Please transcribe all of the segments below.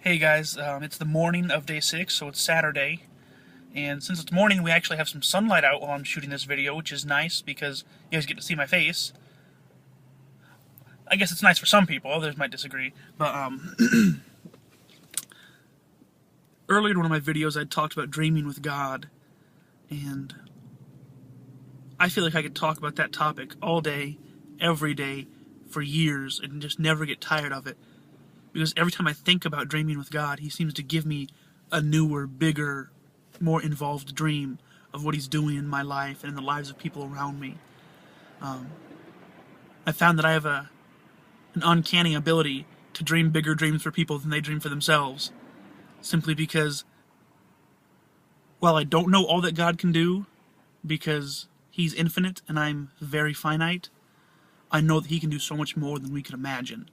Hey guys, it's the morning of day 6, so it's Saturday, and since it's morning, we actually have some sunlight out while I'm shooting this video, which is nice because you guys get to see my face. I guess it's nice for some people, others might disagree, but earlier in one of my videos I talked about dreaming with God, and I feel like I could talk about that topic all day, every day, for years, and just never get tired of it. Because every time I think about dreaming with God, He seems to give me a newer, bigger, more involved dream of what He's doing in my life and in the lives of people around me. I found that I have an uncanny ability to dream bigger dreams for people than they dream for themselves. Simply because, while I don't know all that God can do, because He's infinite and I'm very finite, I know that He can do so much more than we could imagine.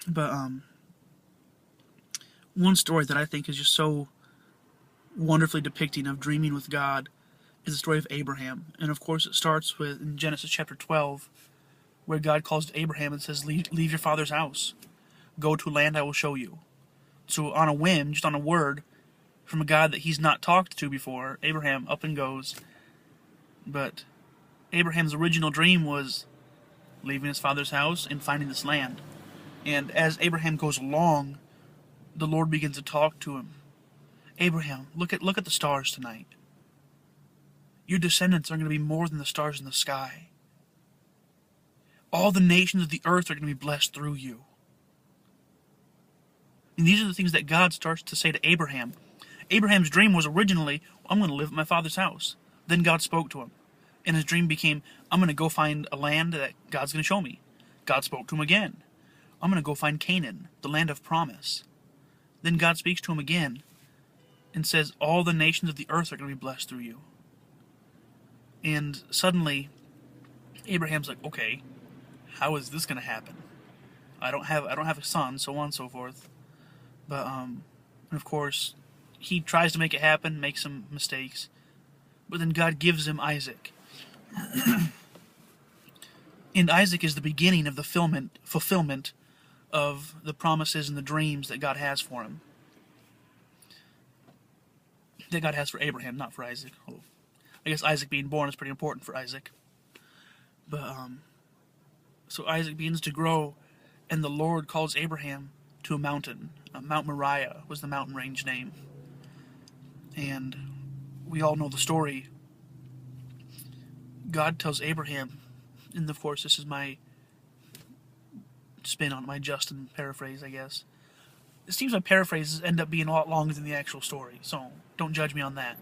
But one story that I think is just so wonderfully depicting of dreaming with God is the story of Abraham. And of course it starts with in Genesis chapter 12, where God calls to Abraham and says, leave your father's house. Go to a land I will show you. So on a whim, just on a word from a God that he's not talked to before, Abraham up and goes. But Abraham's original dream was leaving his father's house and finding this land. And as Abraham goes along, the Lord begins to talk to him. Abraham, look at the stars tonight. Your descendants are going to be more than the stars in the sky. All the nations of the earth are going to be blessed through you. And these are the things that God starts to say to Abraham. Abraham's dream was originally, I'm going to live at my father's house. Then God spoke to him. And his dream became, I'm going to go find a land that God's going to show me. God spoke to him again. I'm going to go find Canaan, the land of promise. Then God speaks to him again and says, all the nations of the earth are going to be blessed through you. And suddenly, Abraham's like, okay, how is this going to happen? I don't have a son, so on and so forth. But, and of course, he tries to make it happen, makes some mistakes. But then God gives him Isaac. And Isaac is the beginning of the fulfillment of the promises and the dreams that God has for him. That God has for Abraham, not for Isaac. Well, I guess Isaac being born is pretty important for Isaac. But, so Isaac begins to grow, and the Lord calls Abraham to a mountain. Mount Moriah was the mountain range name. And we all know the story. God tells Abraham, and of course this is my spin on my Justin paraphrase, I guess. It seems my paraphrases end up being a lot longer than the actual story, so don't judge me on that.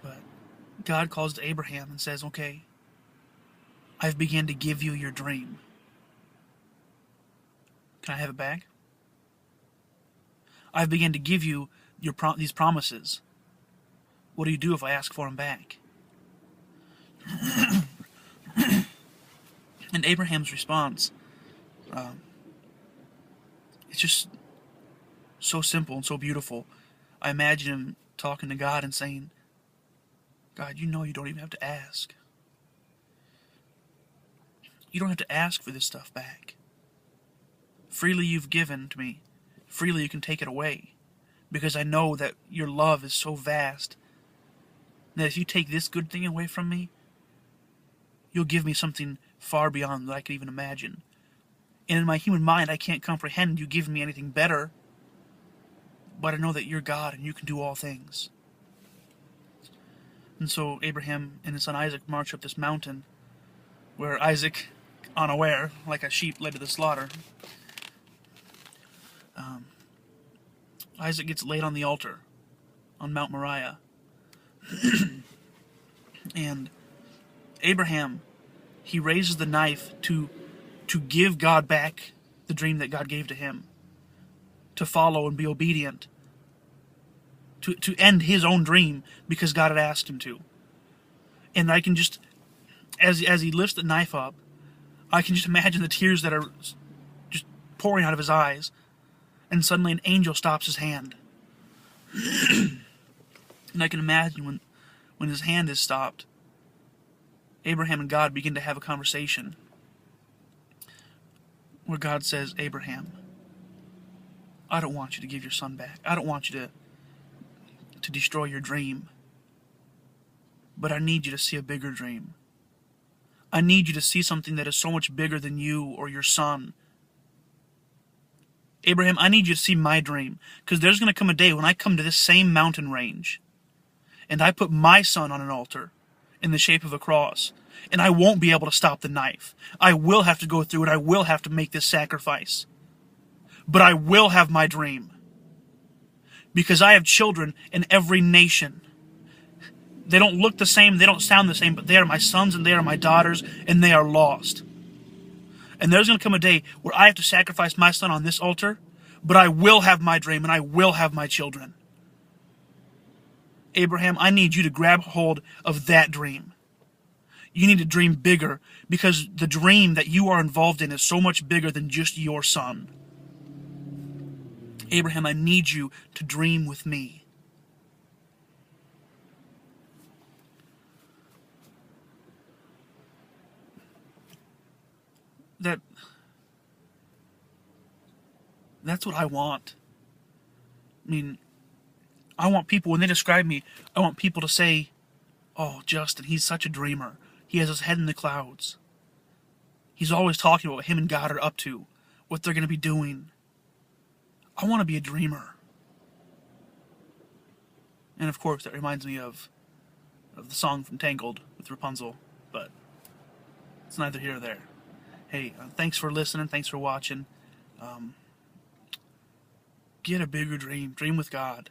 But God calls to Abraham and says, okay, I've begun to give you your dream. Can I have it back? I've begun to give you these promises. What do you do if I ask for them back? And Abraham's response, it's just so simple and so beautiful. I imagine him talking to God and saying, God, you know you don't even have to ask. You don't have to ask for this stuff back. Freely you've given to me. Freely you can take it away. Because I know that your love is so vast that if you take this good thing away from me, you'll give me something far beyond that I could even imagine. And in my human mind, I can't comprehend you giving me anything better. But I know that you're God and you can do all things. And so Abraham and his son Isaac march up this mountain, where Isaac, unaware, like a sheep led to the slaughter, Isaac gets laid on the altar on Mount Moriah. And Abraham, he raises the knife to give God back the dream that God gave to him, to follow and be obedient, to end his own dream because God had asked him to. And I can just, as he lifts the knife up, I can just imagine the tears that are just pouring out of his eyes, and suddenly an angel stops his hand. And I can imagine when his hand is stopped, Abraham and God begin to have a conversation where God says, Abraham, I don't want you to give your son back. I don't want you to destroy your dream. But I need you to see a bigger dream. I need you to see something that is so much bigger than you or your son. Abraham, I need you to see my dream, because there's going to come a day when I come to this same mountain range, and I put my son on an altar in the shape of a cross, and I won't be able to stop the knife. I will have to go through it. I will have to make this sacrifice. But I will have my dream, because I have children in every nation. They don't look the same, they don't sound the same, but they are my sons and they are my daughters, and they are lost. And there's going to come a day where I have to sacrifice my son on this altar, but I will have my dream and I will have my children. Abraham, I need you to grab hold of that dream. You need to dream bigger, because the dream that you are involved in is so much bigger than just your son. Abraham, I need you to dream with me. That's what I want. I mean, I want people, when they describe me, I want people to say, oh, Justin, he's such a dreamer. He has his head in the clouds. He's always talking about what him and God are up to, what they're going to be doing. I want to be a dreamer. And of course, that reminds me of the song from Tangled with Rapunzel, but it's neither here nor there. Hey, thanks for listening. Thanks for watching. Get a bigger dream. Dream with God.